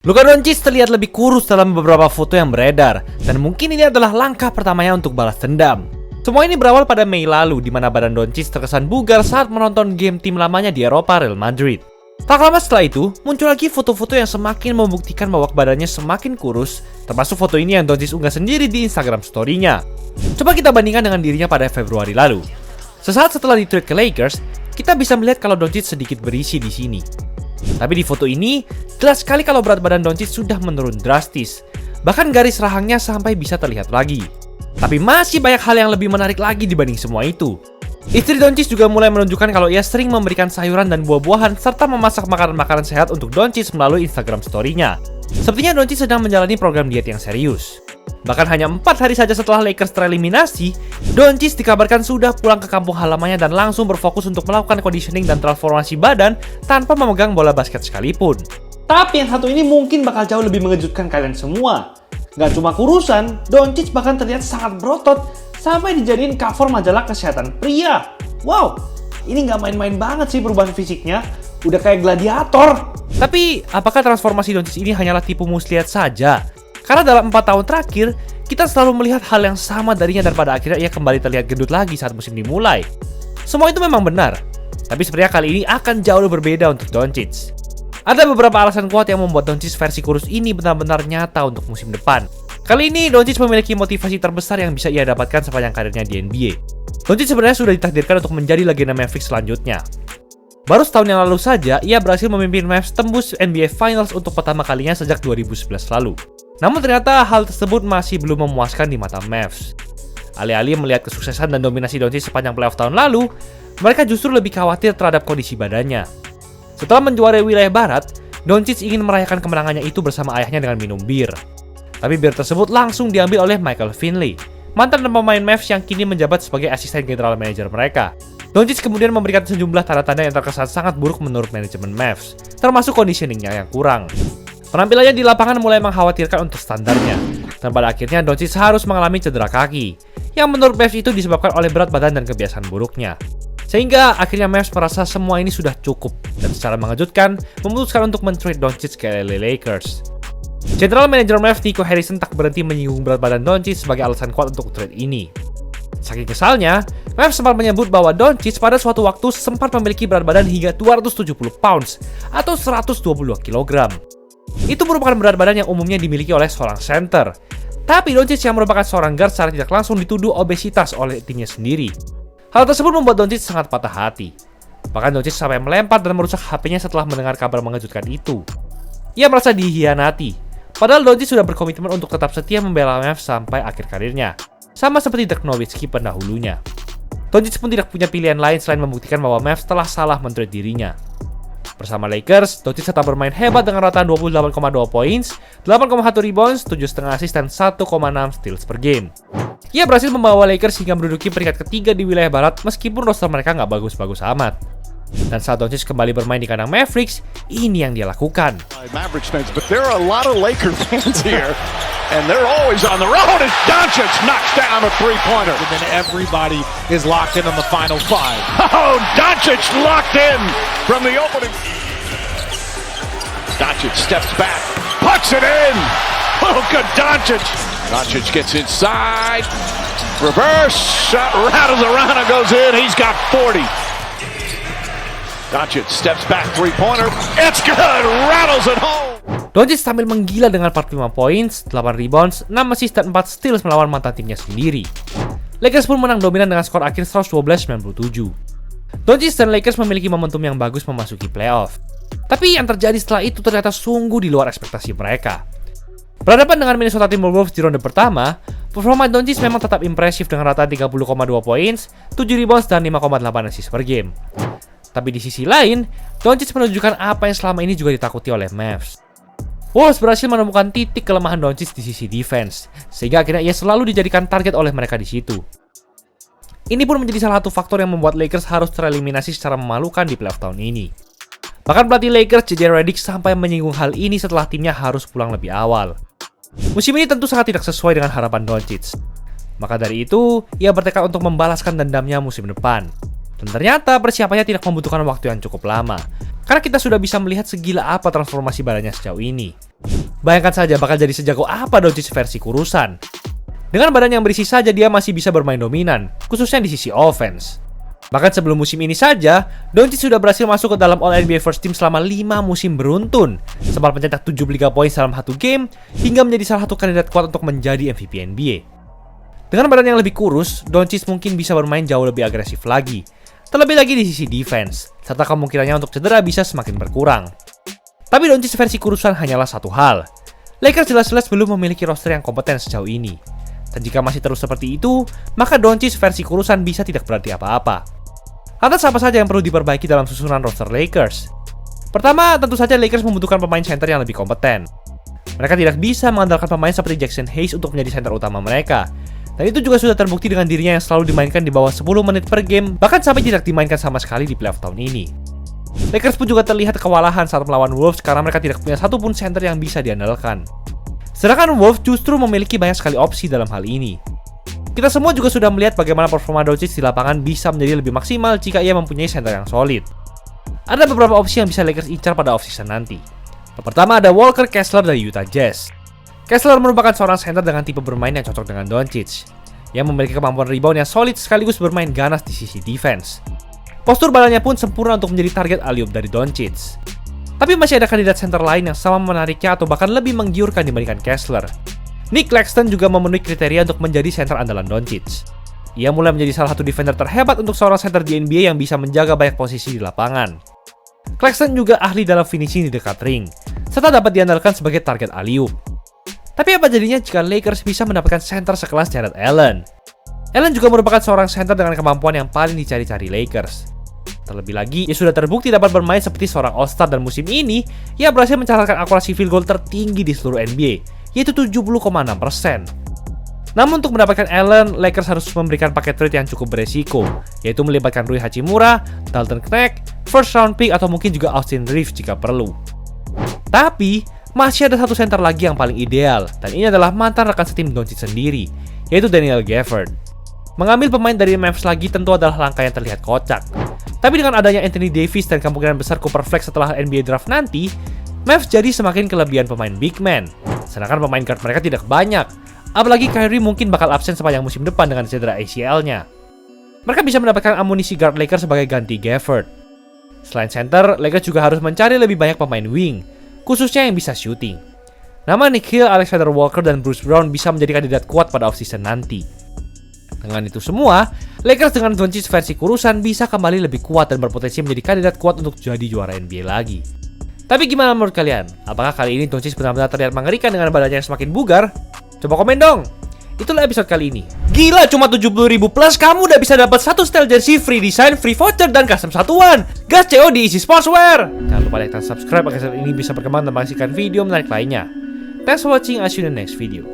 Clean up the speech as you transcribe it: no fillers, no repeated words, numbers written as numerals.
Luka Doncic terlihat lebih kurus dalam beberapa foto yang beredar, dan mungkin ini adalah langkah pertamanya untuk balas dendam. Semua ini berawal pada Mei lalu, di mana badan Doncic terkesan bugar saat menonton game tim lamanya di Eropa, Real Madrid. Tak lama setelah itu, muncul lagi foto-foto yang semakin membuktikan bahwa badannya semakin kurus, termasuk foto ini yang Doncic unggah sendiri di Instagram story-nya. Coba kita bandingkan dengan dirinya pada Februari lalu. Sesaat setelah di-trade ke Lakers, kita bisa melihat kalau Doncic sedikit berisi di sini. Tapi di foto ini, jelas sekali kalau berat badan Doncic sudah menurun drastis. Bahkan garis rahangnya sampai bisa terlihat lagi. Tapi masih banyak hal yang lebih menarik lagi dibanding semua itu. Istri Doncic juga mulai menunjukkan kalau ia sering memberikan sayuran dan buah-buahan serta memasak makanan-makanan sehat untuk Doncic melalui Instagram story-nya. Sepertinya Doncic sedang menjalani program diet yang serius. Bahkan hanya 4 hari saja setelah Lakers tereliminasi, Doncic dikabarkan sudah pulang ke kampung halamannya dan langsung berfokus untuk melakukan conditioning dan transformasi badan tanpa memegang bola basket sekalipun. Tapi yang satu ini mungkin bakal jauh lebih mengejutkan kalian semua. Gak cuma kurusan, Doncic bahkan terlihat sangat berotot sampai dijadiin cover majalah kesehatan pria. Wow, ini gak main-main banget sih perubahan fisiknya. Udah kayak gladiator. Tapi, apakah transformasi Doncic ini hanyalah tipu muslihat saja? Karena dalam 4 tahun terakhir, kita selalu melihat hal yang sama darinya dan pada akhirnya ia kembali terlihat gendut lagi saat musim dimulai. Semua itu memang benar, tapi sepertinya kali ini akan jauh berbeda untuk Doncic. Ada beberapa alasan kuat yang membuat Doncic versi kurus ini benar-benar nyata untuk musim depan. Kali ini Doncic memiliki motivasi terbesar yang bisa ia dapatkan sepanjang karirnya di NBA. Doncic sebenarnya sudah ditakdirkan untuk menjadi legenda Mavericks selanjutnya. Baru setahun yang lalu saja, ia berhasil memimpin Mavs tembus NBA Finals untuk pertama kalinya sejak 2011 lalu. Namun ternyata hal tersebut masih belum memuaskan di mata Mavs. Alih-alih melihat kesuksesan dan dominasi Doncic sepanjang playoff tahun lalu, mereka justru lebih khawatir terhadap kondisi badannya. Setelah menjuarai wilayah barat, Doncic ingin merayakan kemenangannya itu bersama ayahnya dengan minum bir. Tapi bir tersebut langsung diambil oleh Michael Finley, mantan pemain Mavs yang kini menjabat sebagai asisten general manager mereka. Doncic kemudian memberikan sejumlah tanda-tanda yang terkesan sangat buruk menurut manajemen Mavs, termasuk conditioningnya yang kurang. Penampilannya di lapangan mulai mengkhawatirkan untuk standarnya, dan pada akhirnya Doncic harus mengalami cedera kaki, yang menurut Mavs itu disebabkan oleh berat badan dan kebiasaan buruknya. Sehingga akhirnya Mavs merasa semua ini sudah cukup, dan secara mengejutkan memutuskan untuk men-trade Doncic ke LA Lakers. General Manager Mavs Nico Harrison tak berhenti menyinggung berat badan Doncic sebagai alasan kuat untuk trade ini. Saking kesalnya, Mavs sempat menyebut bahwa Doncic pada suatu waktu sempat memiliki berat badan hingga 270 pounds atau 122 kg. Itu merupakan berat badan yang umumnya dimiliki oleh seorang center. Tapi Doncic yang merupakan seorang guard secara tidak langsung dituduh obesitas oleh timnya sendiri. Hal tersebut membuat Doncic sangat patah hati. Bahkan Doncic sampai melempar dan merusak HP-nya setelah mendengar kabar mengejutkan itu. Ia merasa dihianati. Padahal Doncic sudah berkomitmen untuk tetap setia membela Mavs sampai akhir karirnya. Sama seperti Dirk Nowitzki pendahulunya. Doncic pun tidak punya pilihan lain selain membuktikan bahwa Mavs telah salah men-trade dirinya. Bersama Lakers, Doncic tetap bermain hebat dengan rataan 28,2 points, 8,1 rebounds, 7,5 assist, dan 1,6 steals per game. Ia berhasil membawa Lakers hingga menduduki peringkat ketiga di wilayah barat meskipun roster mereka nggak bagus-bagus amat. Dan saat Doncic kembali bermain di kandang Mavericks, ini yang dia lakukan. Mavericks fans, but there are a lot of Lakers fans here, and they're always on the road. As Doncic knocks down a three-pointer, and then everybody is locked in on the final five. Oh, Doncic locked in from the opening. Doncic steps back, puts it in. Oh, good Doncic. Doncic gets inside, reverse shot, rattles around and goes in. He's got 40. Doncic steps back, three-pointer. It's good, rattles it home. Doncic sambil menggila dengan 45 points, 8 rebounds, 6 assist, dan 4 steals melawan mantan timnya sendiri. Lakers pun menang dominan dengan skor akhir 112-97. Doncic dan Lakers memiliki momentum yang bagus memasuki playoff. Tapi yang terjadi setelah itu ternyata sungguh di luar ekspektasi mereka. Berhadapan dengan Minnesota Timberwolves di ronde pertama, performa Doncic memang tetap impresif dengan rata 30,2 points, 7 rebounds, dan 5,8 assist per game. Tapi di sisi lain, Doncic menunjukkan apa yang selama ini juga ditakuti oleh Mavs. Wolves berhasil menemukan titik kelemahan Doncic di sisi defense, sehingga akhirnya ia selalu dijadikan target oleh mereka di situ. Ini pun menjadi salah satu faktor yang membuat Lakers harus tereliminasi secara memalukan di playoff tahun ini. Bahkan pelatih Lakers JJ Redick sampai menyinggung hal ini setelah timnya harus pulang lebih awal. Musim ini tentu sangat tidak sesuai dengan harapan Doncic. Maka dari itu, ia bertekad untuk membalaskan dendamnya musim depan. Dan ternyata persiapannya tidak membutuhkan waktu yang cukup lama. Karena kita sudah bisa melihat segila apa transformasi badannya sejauh ini. Bayangkan saja bakal jadi sejago apa Doncic versi kurusan. Dengan badan yang berisi saja dia masih bisa bermain dominan, khususnya di sisi offense. Bahkan sebelum musim ini saja, Doncic sudah berhasil masuk ke dalam All-NBA First Team selama 5 musim beruntun, sempat mencetak 73 poin dalam 1 game, hingga menjadi salah satu kandidat kuat untuk menjadi MVP NBA. Dengan badan yang lebih kurus, Doncic mungkin bisa bermain jauh lebih agresif lagi, terlebih lagi di sisi defense, serta kemungkinannya untuk cedera bisa semakin berkurang. Tapi Doncic versi kurusan hanyalah satu hal. Lakers jelas-jelas belum memiliki roster yang kompeten sejauh ini. Dan jika masih terus seperti itu, maka Doncic versi kurusan bisa tidak berarti apa-apa. Lantas apa saja yang perlu diperbaiki dalam susunan roster Lakers? Pertama, tentu saja Lakers membutuhkan pemain center yang lebih kompeten. Mereka tidak bisa mengandalkan pemain seperti Jackson Hayes untuk menjadi center utama mereka. Dan itu juga sudah terbukti dengan dirinya yang selalu dimainkan di bawah 10 menit per game, bahkan sampai tidak dimainkan sama sekali di playoff tahun ini. Lakers pun juga terlihat kewalahan saat melawan Wolves karena mereka tidak punya satupun center yang bisa diandalkan. Sedangkan Wolves justru memiliki banyak sekali opsi dalam hal ini. Kita semua juga sudah melihat bagaimana performa Doncic di lapangan bisa menjadi lebih maksimal jika ia mempunyai center yang solid. Ada beberapa opsi yang bisa Lakers incar pada offseason nanti. Pertama ada Walker Kessler dari Utah Jazz. Kessler merupakan seorang center dengan tipe bermain yang cocok dengan Doncic. Ia memiliki kemampuan rebound yang solid sekaligus bermain ganas di sisi defense. Postur badannya pun sempurna untuk menjadi target alley-oop dari Doncic. Tapi masih ada kandidat center lain yang sama menariknya atau bahkan lebih menggiurkan dibandingkan Kessler. Nick Claxton juga memenuhi kriteria untuk menjadi center andalan Doncic. Ia mulai menjadi salah satu defender terhebat untuk seorang center di NBA yang bisa menjaga banyak posisi di lapangan. Claxton juga ahli dalam finishing di dekat ring, serta dapat diandalkan sebagai target alley-oop. Tapi apa jadinya jika Lakers bisa mendapatkan center sekelas Jarrett Allen? Allen juga merupakan seorang center dengan kemampuan yang paling dicari-cari Lakers. Terlebih lagi, ia sudah terbukti dapat bermain seperti seorang All-Star dan musim ini, ia berhasil mencatatkan akurasi field goal tertinggi di seluruh NBA, yaitu 70,6%. Namun untuk mendapatkan Allen, Lakers harus memberikan paket trade yang cukup beresiko, yaitu melibatkan Rui Hachimura, Dalton Knecht, first round pick atau mungkin juga Austin Reeves jika perlu. Tapi, masih ada satu center lagi yang paling ideal, dan ini adalah mantan rekan setim Doncic sendiri, yaitu Daniel Gafford. Mengambil pemain dari Memphis lagi tentu adalah langkah yang terlihat kocak. Tapi dengan adanya Anthony Davis dan kemungkinan besar Cooper Flex setelah NBA draft nanti, Mavs jadi semakin kelebihan pemain big man. Sedangkan pemain guard mereka tidak banyak. Apalagi Kyrie mungkin bakal absen sepanjang musim depan dengan cedera ACL-nya. Mereka bisa mendapatkan amunisi guard Lakers sebagai ganti Gafford. Selain center, Lakers juga harus mencari lebih banyak pemain wing, khususnya yang bisa shooting. Nama Nick Hill, Alexander Walker, dan Bruce Brown bisa menjadi kandidat kuat pada offseason nanti. Dengan itu semua, Lakers dengan Doncic versi kurusan bisa kembali lebih kuat dan berpotensi menjadi kandidat kuat untuk jadi juara NBA lagi. Tapi gimana menurut kalian? Apakah kali ini Doncic benar-benar terlihat mengerikan dengan badannya yang semakin bugar? Coba komen dong! Itulah episode kali ini. Gila, cuma 70.000 plus kamu udah bisa dapat satu style jersey, free design, free voucher, dan custom satuan. Gas CO di Easy Sportswear! Jangan lupa like dan subscribe agar channel ini bisa berkembang dan menghasilkan video menarik lainnya. Thanks for watching, I'll see you in the next video.